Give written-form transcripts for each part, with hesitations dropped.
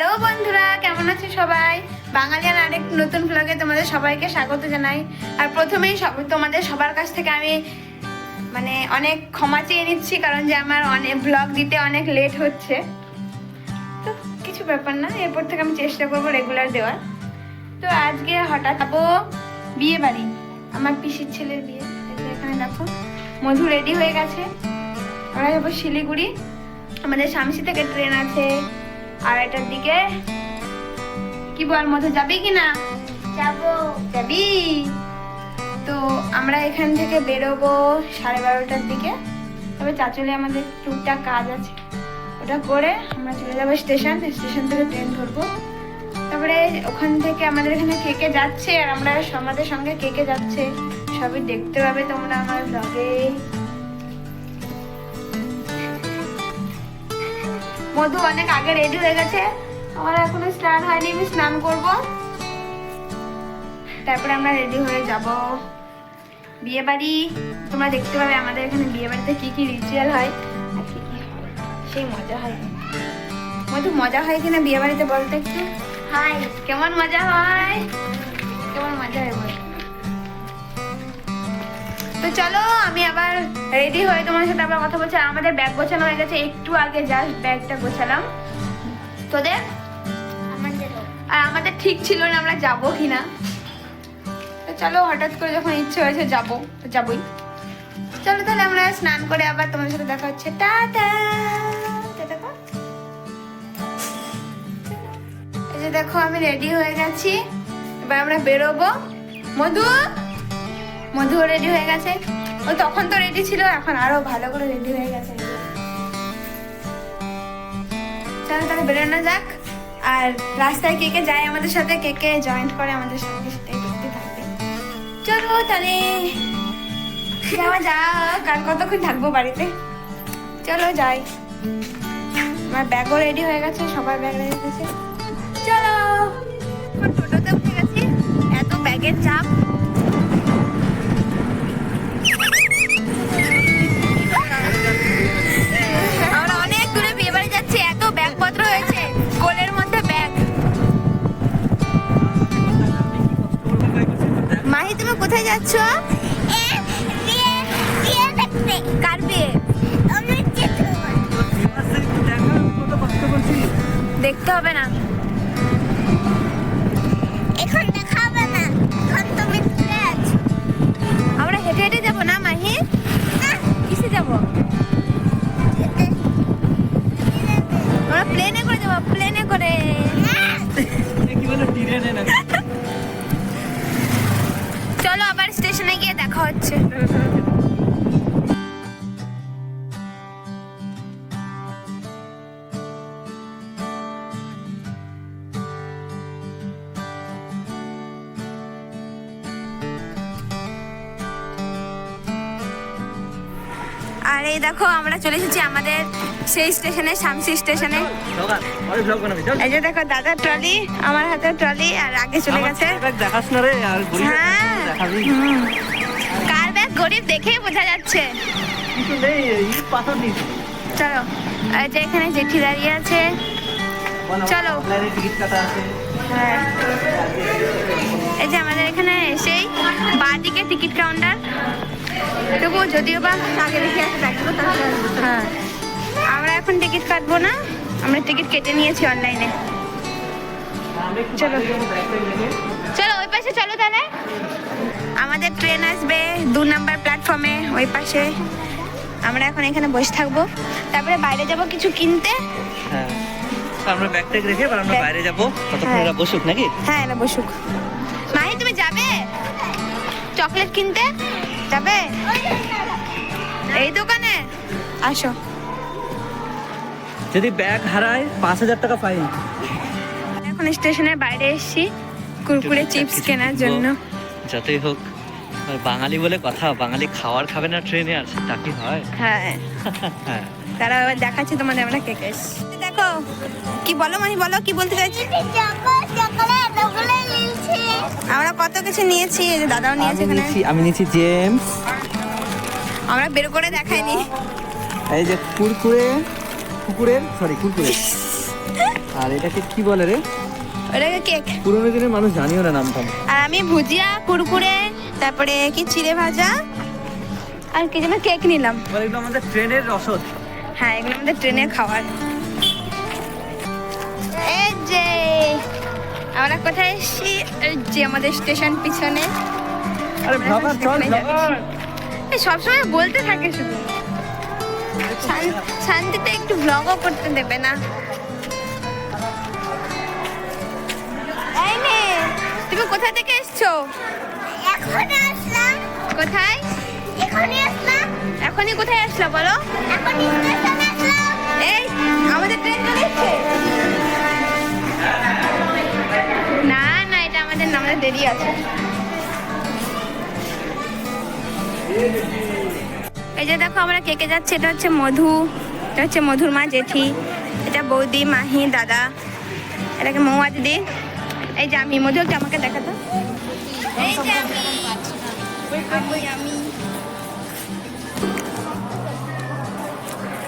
Hello বন্ধুরা, কেমন আছো সবাই? বাঙালিয়ান আরেক নতুন ব্লগে তোমাদের সবাইকে স্বাগত জানাই। আর প্রথমেই তোমাদের সবার কাছ থেকে আমি অনেক ক্ষমা চেয়ে নিচ্ছি, কারণ যে আমার অনেক ব্লগ দিতে অনেক লেট হচ্ছে। তো কিছু ব্যাপার না, এরপর থেকে আমি চেষ্টা করবো রেগুলার দেওয়ার। তো আজকে হঠাৎ যাবো বিয়ে বাড়ি, আমার পিসির ছেলের বিয়ে। এখানে দেখো মধু রেডি হয়ে গেছে। আমরা যাবো শিলিগুড়ি, আমাদের শামসি থেকে ট্রেন আছে। আর এটার দিকে কি বল, মধু যাবি কিনা? যাবো। যাবি? তো আমরা এখান থেকে বেরোবো 12:30টার দিকে। তবে চাচলে আমাদের টুকটাক কাজ আছে, ওটা করে আমরা চলে যাবো স্টেশন থেকে ট্রেন ধরবো। তারপরে ওখান থেকে আমাদের এখানে কে কে যাচ্ছে আর আমরা আমাদের সঙ্গে কে কে যাচ্ছে সবই দেখতে পাবে তোমরা আমার ব্লগে। মধু অনেক আগে রেডি হয়ে গেছে, আমার এখনো স্নান হয়নি, আমি স্নান করব। তারপরে আমরা রেডি হয়ে যাব বিয়ে বাড়ি। তোমরা দেখতে পাবে আমাদের এখানে বিয়ে বাড়িতে কি কি রিচুয়াল হয় আর কি কি সেই মজা হয়। মধু মজা হয় কিনা বিয়ে বাড়িতে বলতে একটু? হাই। কেমন মজা হয়? কেমন মজা হয় বল। তো চলো আমি আবার রেডি হয়ে তোমার সাথে আবার কথা বলছি। আমাদের ব্যাগ গোছানো হয়ে গেছে, একটু আগে জাস্ট ব্যাগটা গোছালাম। তোদের? আর আমাদের ঠিক ছিল না আমরা যাবো কিনা। তো চলো, হঠাৎ করে যখন ইচ্ছে হয়েছে যাবো তো যাবোই। চলো তাহলে আমরা স্নান করে আবার তোমাদের সাথে দেখা হচ্ছে। টাটা। এই যে দেখো আমি রেডি হয়ে গেছি, এবার আমরা বেরোবো। মধু রেডি হয়ে গেছে, ও তখন তো রেডি ছিল, এখন আরো ভালো করে রেডি হয়ে গেছে। চলো তাহলে বেরোনো যাক। আর রাস্তায় কে কে যায় আমাদের সাথে, কে কে জয়েন্ট করে আমাদের সঙ্গে, সেটাই দেখতে থাকবে। চলো তাহলে যাওয়া যাক। আর কতক্ষণ থাকবো বাড়িতে, চলো যাই। আমার ব্যাগও রেডি হয়ে গেছে, সবার ব্যাগ রেডি হয়েছে। চলো টোটোতে উঠে গেছি, এত ব্যাগের চাপ। আমরা অনেক দূরে বিয়ে বাড়ি যাচ্ছি, এত ব্যাগপত্র হয়েছে, কোলের মধ্যে ব্যাগ। মাহি তুমি কোথায় যাচ্ছ? কার বিয়ে? দেখতে হবে না, এখন দেখা হবে না, এখন তুমি চলে আছো। আমরা হেঁটে হেঁটে যাবো না মাহি? কিসে যাবো? আমরা প্লেনে করে যাবো, প্লেনে করে। চলো আবার স্টেশনে গিয়ে দেখা হচ্ছে। আর এই দেখো আমরা চলে এসেছি আমাদের সেই স্টেশনে, শামসি স্টেশনে। এই যে দেখো দাদার ট্রলি, আমার হাতে ট্রলি, আর আগে চলে গেছে। হ্যাঁ, কার ব্যাগ গরিব দেখেই বোঝা যাচ্ছে। চলো, এই যে এখানে জেঠি দাঁড়িয়ে আছে, চলো। হ্যাঁ, এই যে আমাদের এখানে এসেই বাঁদিকে টিকিট কাউন্টার, তবুও যদিও বা আগে দেখে রাখবো। হ্যাঁ, আমরা এখন টিকিট কাটবো না, আমরা টিকিট কেটে নিয়েছি অনলাইনে। চলো চলো ওই পাশে চলো তাহলে। আমাদের ট্রেন আসবে 2 নম্বর প্ল্যাটফর্মে, ওই পাশে। আমরা এখন এখানে বসে থাকবো, তারপরে বাইরে যাব কিছু কিনতে। হ্যাঁ, আমরা ব্যাগ ট্যাগ রেখে আমরা বাইরে যাবো, ততক্ষণ এরা বসুক নাকি? হ্যাঁ এরা বসুক। মাহি তুমি যাবে চকলেট কিনতে? যাবে এই দোকানে? আসো। যদি ব্যাগ হারায় 5000 টাকা ফাইন। এখন স্টেশনের বাইরে এসেছি কুরকুরে চিপস কেনার জন্য। যতই হোক বাঙালি বলে কথা, বাঙালি খাওয়ার খাবে না ট্রেনে, আর তা কি হয়? হ্যাঁ, হ্যাঁ, তারা এবার দেখাচ্ছি তোমাদের আমরা কে কে এসেছি। দেখো কি বলো মাহি, বলো কি বলতে চাইছি। আমরা কত কিছু নিয়েছি, এই যে দাদাও নিয়েছে এখানে। আমি নিয়েছি জেমস, আমরা বের করে দেখাইনি। এই যে কুরকুরে, কুরকুরে আর এটাকে কি বলে রে? ওটাকে কেক। পুরোনো দিনের মানুষ জানিও না নামটা। আর আমি ভুজিয়া, কুরকুরে, তারপরে কি চিড়ে ভাজা আর কি যেন কেক নিলাম। এগুলো আমাদের ট্রেনের রসদ। হ্যাঁ, এগুলো আমাদের ট্রেনের খাবার। এই যে আমরা কোথায় এসেছি? এই যে আমাদের স্টেশন পিছনে। আরে ব্লগার চল, ব্লগার। এই সবসময় বলতে থাকে শুধু, শান্তিতে একটু ব্লগও করতে দেবে না। এই নে, তুমি কোথা থেকে এসছো? এখন আসলাম। কোথায়? এখনই আসলাম। এখনই কোথায় আসলা বলো? এখন স্টেশন আসলাম। এই আমাদের ট্রেন চলে এসছে। না না, এটা আমাদের না, আমাদের দেরি আছে। এই যে দেখো আমরা কেকে যাচ্ছি। এটা হচ্ছে মধু, এটা হচ্ছে মধুর মা জেঠি, এটা বৌদি, মাহি, দাদা, এটাকে মৌয়া দিদি। এই যে আমি মধু, একটু আমাকে দেখাতো। এই যে আমি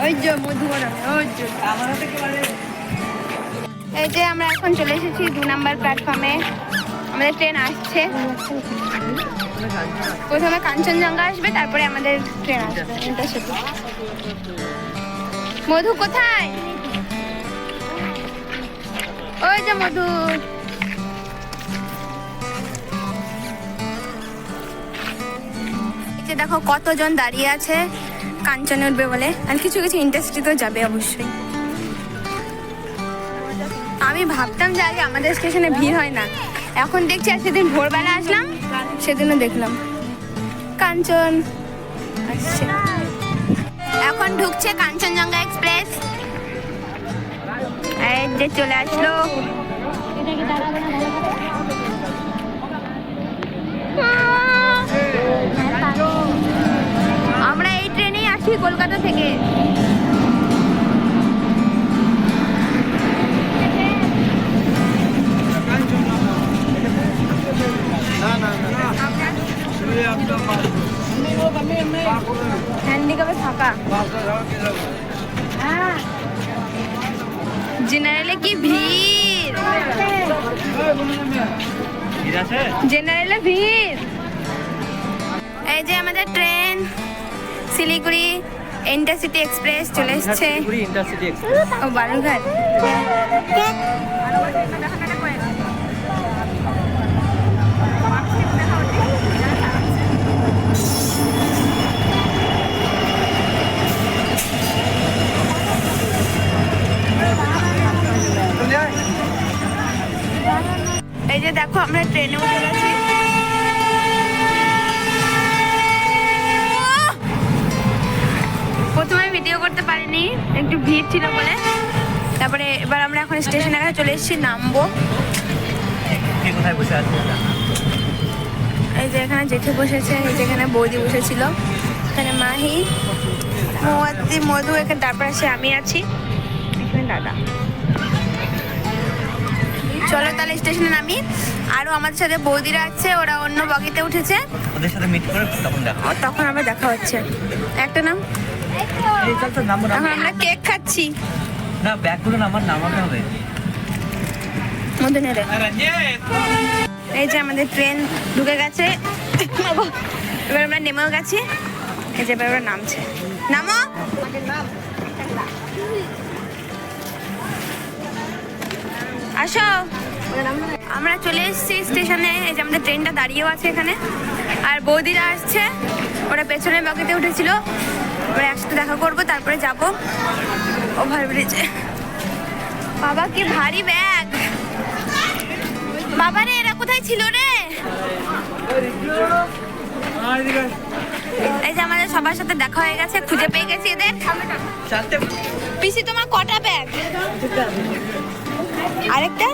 ওই যে মধু, ওই যে এই যে আমরা এখন চলে এসেছি 2 নম্বর প্ল্যাটফর্মে। আমাদের ট্রেন আসছে। প্রথমে কাঞ্চনজঙ্ঘা আসবে, তারপরে আমাদের ট্রেন আসবে ইন্টারসিটি। মধু কোথায়? ওই যে মধু। এই যে দেখো কতজন দাঁড়িয়ে আছে কাঞ্চনে উঠবে বলে। আর কিছু কিছু ইন্টারসিটিতেও যাবে অবশ্যই। আমি ভাবতাম যে আগে আমাদের স্টেশনে ভিড় হয় না, এখন দেখছি। আর সেদিন ভোরবেলা আসলাম, সেদিনও দেখলাম কাঞ্চন আসছে। এখন ঢুকছে কাঞ্চনজঙ্ঘা এক্সপ্রেস। এই যে চলে আসলো। আমরা এই ট্রেনেই আসি কলকাতা থেকে। হ্যান্ডিক্যাপে থাকা। জেনারেলে কি ভিড়! জেনারেলে ভিড়। এই যে আমাদের ট্রেন শিলিগুড়ি ইন্টারসিটি এক্সপ্রেস চলে এসছে। Intercity express. ও বালুরঘাট। এই যে দেখো আমরা ট্রেনে উঠে গেছি। প্রথমে ভিডিও করতে পারিনি, একটু ভিড় ছিল বলে। তারপরে এবার আমরা এখন স্টেশনের কাছে চলে এসেছি, নামবো। কোথায় বসে আছে? এই যে এখানে জেঠে বসেছে, এই যে এখানে বৌদি বসেছিল, এখানে মাহি, মৌয়াদি, মধু, এখানে তারপর আছে আমি আছি, এখানে দাদা। চলো তাহলে স্টেশনে নামি। আরও আমাদের সাথে বৌদিরা আছে, ওরা অন্য বগিতে উঠেছে। ওদের সাথে মিট করে তখন দেখা। তখন আবার দেখা হচ্ছে। একটা নাম। এখন আমরা কেক খাচ্ছি। না, ব্যাগগুলো আমার নামাতে হবে। মধু নেড়ে। এই যে আমাদের ট্রেন ঢুকে গেছে। এবার আমরা নেমেও গেছি। এই যে এবার ওরা নামছে। নামো। আসো। আমরা চলে এসেছি স্টেশনে। এই যে আমাদের ট্রেনটা দাঁড়িয়েও আছে এখানে। আর বৌদিরা আসছে, ওরা পেছনের বগিতে উঠেছিল। ওরা একসাথে দেখা করবো, তারপরে যাবো ওভারব্রিজে। বাবা কি ভারী ব্যাগ! বাবা রে, এরা কোথায় ছিল রে? এই যে আমাদের সবার সাথে দেখা হয়ে গেছে, খুঁজে পেয়ে গেছি এদের। পিসি তোমার কটা ব্যাগ? আরেকটা?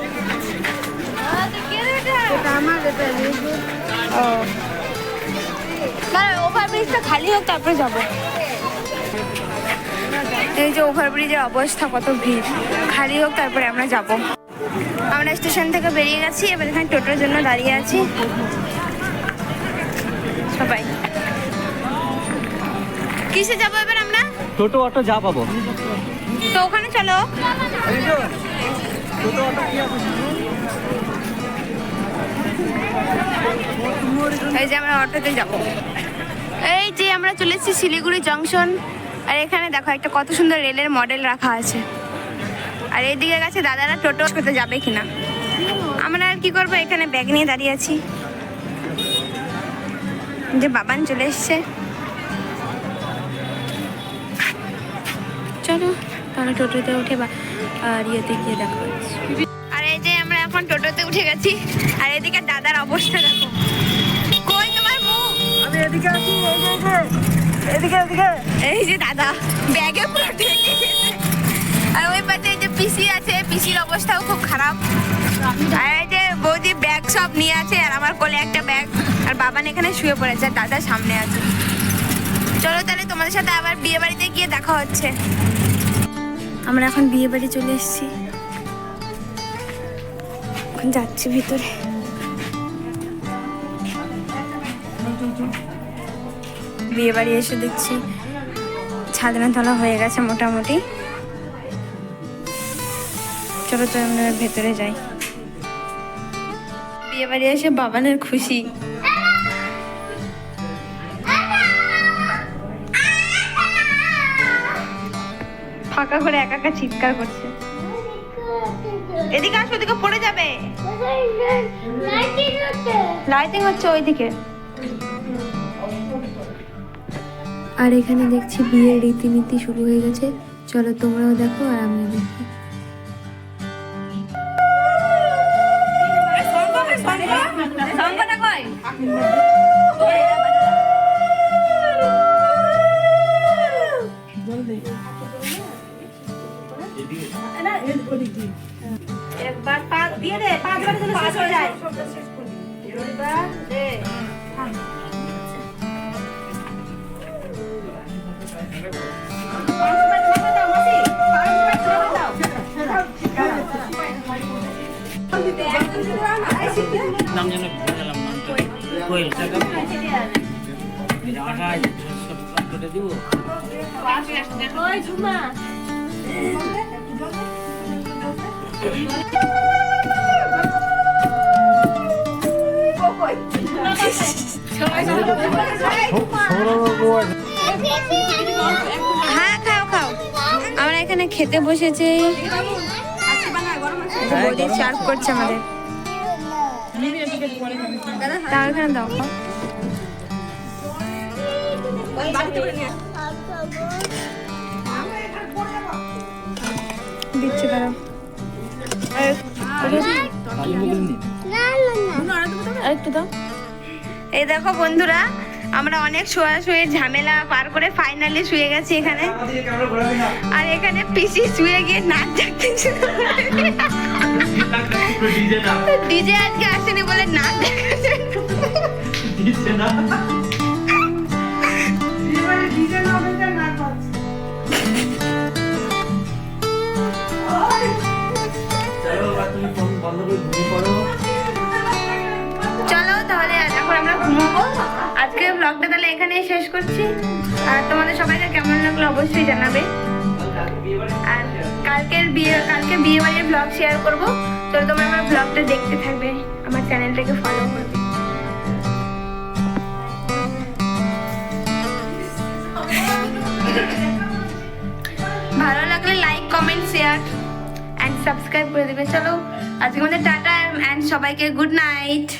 ওভারব্রিজটা খালি হোক, তারপরে যাবো। এই যে ওভারব্রিজের অবস্থা, কত ভিড়। খালি হোক, তারপরে আমরা যাব। আমরা স্টেশন থেকে বেরিয়ে গেছি, এবার এখানে টোটোর জন্য দাঁড়িয়ে আছি সবাই। কিসে যাবো এবার আমরা? টোটো, অটো যা পাবো। তো ওখানে চলো। এই যে আমরা অটোতে যাব। এই যে আমরা চলে এসেছি শিলিগুড়ি জংশন। আর এখানে দেখো একটা কত সুন্দর রেলের মডেল রাখা আছে। আর এইদিকে গেছে দাদারা টোটো করতে যাবে কিনা। আমরা আর কি করবো, এখানে ব্যাগ নিয়ে দাঁড়িয়ে আছি। যে বাবান চলে এসছে। চলো তাহলে টোটোতে উঠে আর ইয়েতে গিয়ে দেখা হচ্ছে। আর এই যে আমরা এখন টোটোতে উঠে গেছি। আর এদিকে দাদার অবস্থা দেখো। কই তোমার মুখ? আমি এদিকে আছি, এদিকে এদিকে। এই যে দাদা ব্যাগে পুরো ঢেকে গেছে। আর ওই পাশে এই যে পিসি আছে, পিসির অবস্থাও খুব খারাপ। আর এই যে বৌদি ব্যাগ সব নিয়ে আছে, আর আমার কোলে একটা ব্যাগ। আর বাবান এখানে শুয়ে পড়েছে, আর দাদা সামনে আছে। চলো তাহলে তোমাদের সাথে আবার বিয়ে বাড়িতে গিয়ে দেখা হচ্ছে। আমরা এখন বিয়ে বাড়ি চলে এসেছি, এখন যাচ্ছি ভিতরে। বিয়ে বাড়ি এসে দেখছি ছাদনা তলা হয়ে গেছে মোটামুটি। চলো তো আমরা ভেতরে যাই। বিয়ে বাড়ি এসে বাবানের খুশি। ফাঁকা করে একা একা চিৎকার করছে। এদিকে আসো, ওদিকে পড়ে যাবে। লাইটিং হচ্ছে ওইদিকে। আর এখানে দেখছি বিয়ের রীতিনীতি শুরু হয়ে গেছে। চলো তোমরাও দেখো আর আমিও দেখি। একবার পাঁচ দিয়ে দে, পাঁচবার যেন শেষ হয়ে যায়। নাম যেন ভুলে গেলাম নামটা। কোয়েল টাকা সব করে দিব। হ্যাঁ খাও খাও। আমরা এখানে খেতে বসেছি। বৌদি সার্ভ করছে আমাদের। তাও এখানে দাও, খাও। দিচ্ছে তারা। আরেকটু দাও। এই দেখো বন্ধুরা, আমরা অনেক শোয়াশোয়ে ঝামেলা পার করে ফাইনালি শুয়ে গেছি এখানে। আর এখানে পিসি শুয়ে গিয়ে নাচ দেখতেছে। ডিজে আজকে আসেনি বলে নাচ দেখাচ্ছে। চলো তাহলে এখন আমরা ঘুমাবো। আজকে ব্লগটা তাহলে এখানেই শেষ করছি। আর তোমাদের সবাইকে কেমন লাগলো অবশ্যই জানাবে। আর কালকে বিয়ে বাড়ির ব্লগ শেয়ার করবো। তো তোমরা আমার ব্লগটা দেখতে থাকবে, আমার চ্যানেলটাকে ফলো করবে। ভালো লাগলে like, comment, share and subscribe করে দেবে। চলো আজকে আমাদের টাটা এন্ড সবাইকে গুড নাইট।